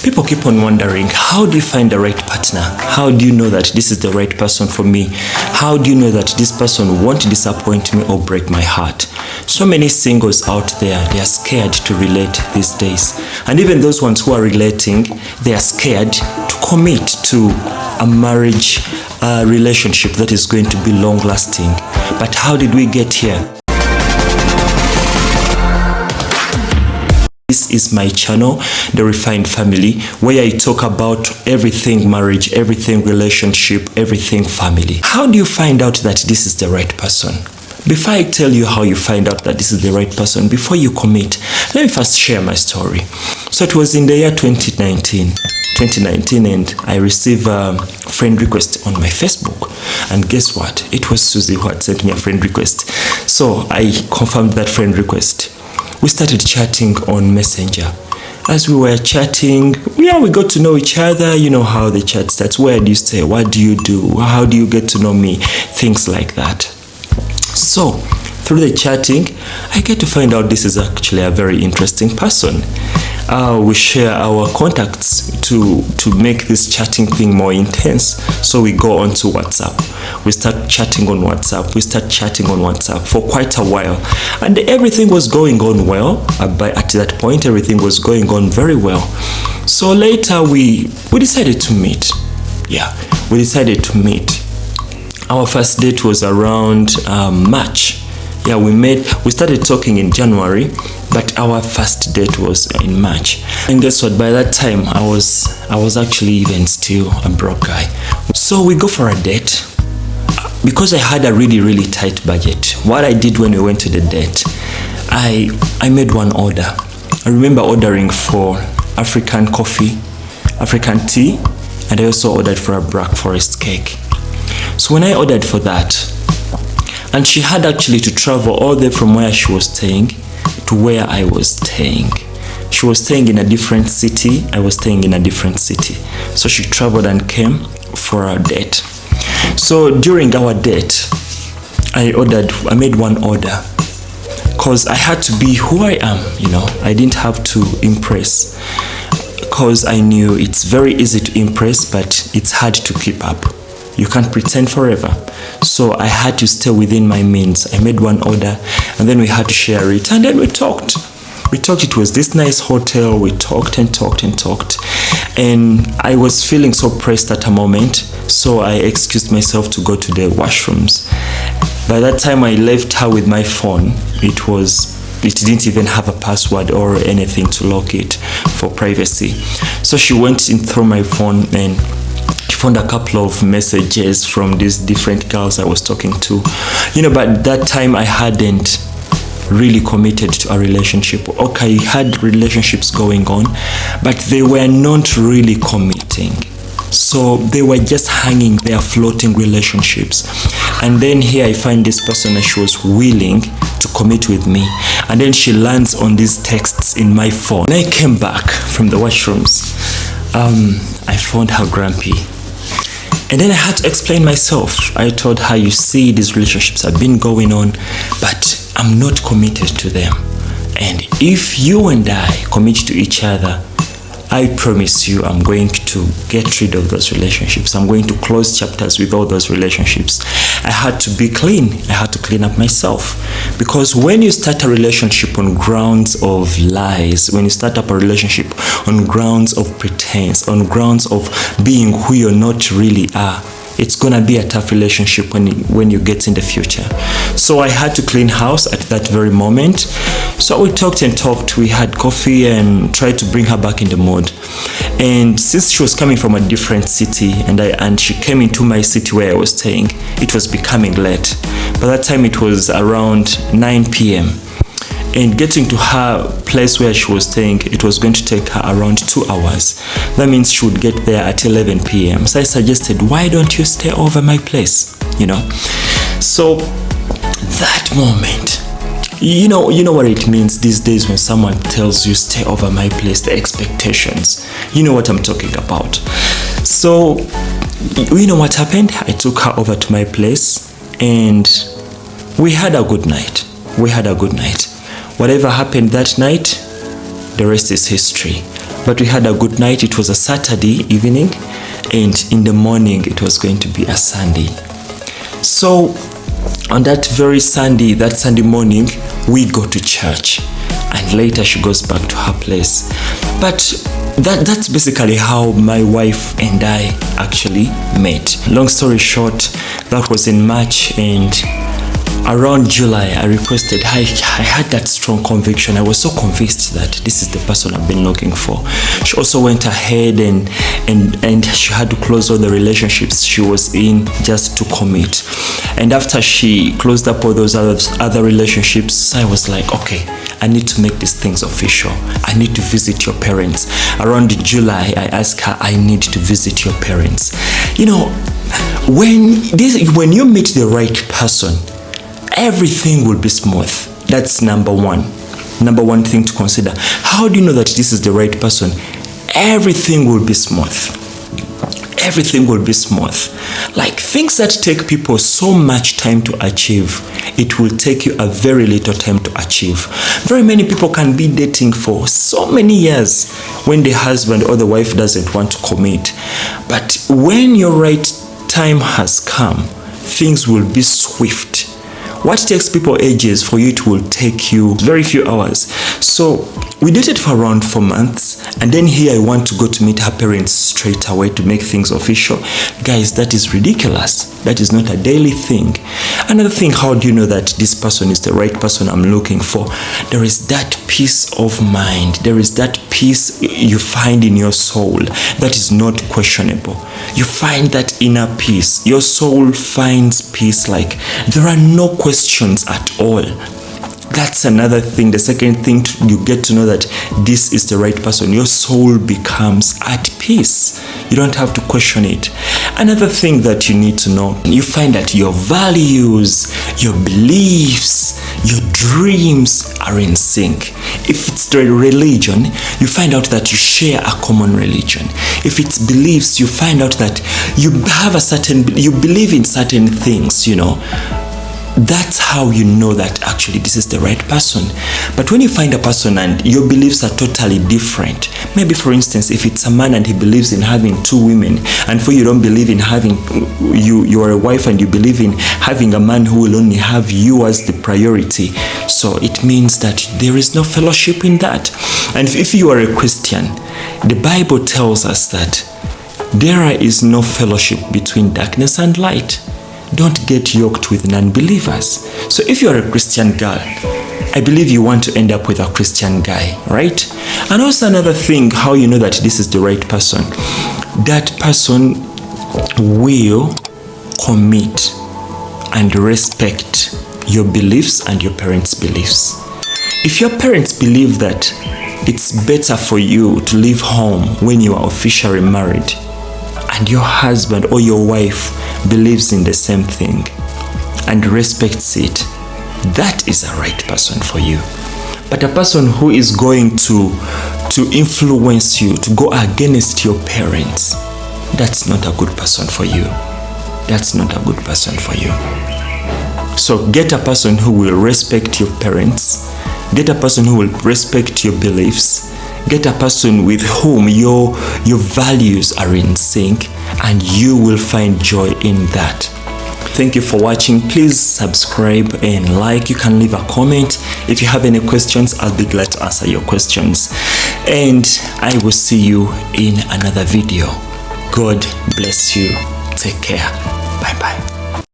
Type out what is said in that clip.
People keep on wondering, how do you find the right partner? How do you know that this is the right person for me? How do you know that this person won't disappoint me or break my heart? So many singles out there, they are scared to relate these days. And even those ones who are relating, they are scared to commit to a marriage relationship that is going to be long lasting. But how did we get here? This is my channel, The Refined Family, where I talk about everything marriage, everything relationship, everything family. How do you find out that this is the right person? Before I tell you how you find out that this is the right person, before you commit, let me first share my story. So it was in the year 2019, and I received a friend request on my Facebook. And guess what? It was Susie who had sent me a friend request. So I confirmed that friend request. We started chatting on Messenger. As we were chatting, we got to know each other. You know how the chat starts. Where do you stay? What do you do? How do you get to know me? Things like that. So, through the chatting, I get to find out this is actually a very interesting person. We share our contacts to make this chatting thing more intense. So we go on to WhatsApp. We start chatting on WhatsApp for quite a while. And everything was going on well. At that point, everything was going on very well. So later, we decided to meet. We decided to meet. Our first date was around March. We started talking in January, but our first date was in March. And guess what? By that time, I was actually even still a broke guy. So we go for a date. Because I had a really, really tight budget, what I did when we went to the date, I made one order. I remember ordering for African coffee, African tea, and I also ordered for a Black Forest cake. So when I ordered for that, and she had actually to travel all the way from where she was staying to where I was staying. She was staying in a different city, I was staying in a different city. So she traveled and came for our date. So during our date, I made one order because I had to be who I am, I didn't have to impress because I knew it's very easy to impress, but it's hard to keep up. You can't pretend forever. So I had to stay within my means. I made one order and then we had to share it. And then we talked. It was this nice hotel. We talked. And I was feeling so pressed at a moment. So I excused myself to go to the washrooms. By that time, I left her with my phone. It didn't even have a password or anything to lock it for privacy. So she went in through my phone and found a couple of messages from these different girls I was talking to. But at that time I hadn't really committed to a relationship. Okay, I had relationships going on, but they were not really committing. So they were just hanging there, floating relationships. And then here I find this person and she was willing to commit with me. And then she lands on these texts in my phone. When I came back from the washrooms, I found her grumpy. And then I had to explain myself. I told her, you see, these relationships have been going on, but I'm not committed to them. And if you and I commit to each other, I promise you I'm going to get rid of those relationships. I'm going to close chapters with all those relationships. I had to be clean. I had to clean up myself. Because when you start a relationship on grounds of lies, when you start up a relationship on grounds of pretense, on grounds of being who you not really are, it's gonna be a tough relationship when you get in the future. So I had to clean house at that very moment. So we talked. We had coffee and tried to bring her back in the mood. And since she was coming from a different city and she came into my city where I was staying, it was becoming late. By that time it was around 9 p.m. And getting to her place where she was staying, it was going to take her around 2 hours. That means she would get there at 11 p.m. So I suggested, why don't you stay over my place? So that moment, you know what it means these days when someone tells you stay over my place, the expectations. You know what I'm talking about. So, you know what happened? I took her over to my place and we had a good night. Whatever happened that night, the rest is history. But we had a good night. It was a Saturday evening, and in the morning it was going to be a Sunday. So on that Sunday morning, we go to church, and later she goes back to her place. But that's basically how my wife and I actually met. Long story short, that was in March, and around July, I requested, I had that strong conviction. I was so convinced that this is the person I've been looking for. She also went ahead and she had to close all the relationships she was in just to commit. And after she closed up all those other relationships, I was like, okay, I need to make these things official. I need to visit your parents. Around July, I asked her, I need to visit your parents. You know, when you meet the right person, everything will be smooth. That's number one thing to consider. How do you know that this is the right person? Everything will be smooth. Everything will be smooth. Like things that take people so much time to achieve, it will take you a very little time to achieve. Very many people can be dating for so many years when the husband or the wife doesn't want to commit. But when your right time has come, things will be swift. What takes people ages, for you it will take you very few hours. So we dated for around 4 months, and then here I want to go to meet her parents straight away to make things official. Guys, that is ridiculous. That is not a daily thing. Another thing, how do you know that this person is the right person I'm looking for? There is that peace of mind. There is that peace you find in your soul that is not questionable. You find that inner peace. Your soul finds peace, like there are no questions at all. That's another thing. The second thing, you get to know that this is the right person. Your soul becomes at peace. You don't have to question it. Another thing that you need to know, you find that your values, your beliefs, your dreams are in sync. If it's the religion, you find out that you share a common religion. If it's beliefs, you find out that you believe in certain things, you know. That's how you know that actually this is the right person. But when you find a person and your beliefs are totally different, maybe for instance, if it's a man and he believes in having 2 women, and for you don't believe in having, you are a wife and you believe in having a man who will only have you as the priority, so it means that there is no fellowship in that. And if you are a Christian, the Bible tells us that there is no fellowship between darkness and light. Don't get yoked with non-believers. So if you are a Christian girl, I believe you want to end up with a Christian guy, right? And also another thing, how you know that this is the right person. That person will commit and respect your beliefs and your parents' beliefs. If your parents believe that it's better for you to leave home when you are officially married, and your husband or your wife believes in the same thing and respects it, that is a right person for you. But a person who is going to influence you, to go against your parents, that's not a good person for you. That's not a good person for you. So get a person who will respect your parents. Get a person who will respect your beliefs. Get a person with whom your values are in sync, and you will find joy in that. Thank you for watching. Please subscribe and like. You can leave a comment. If you have any questions, I'll be glad to answer your questions. And I will see you in another video. God bless you. Take care. Bye-bye.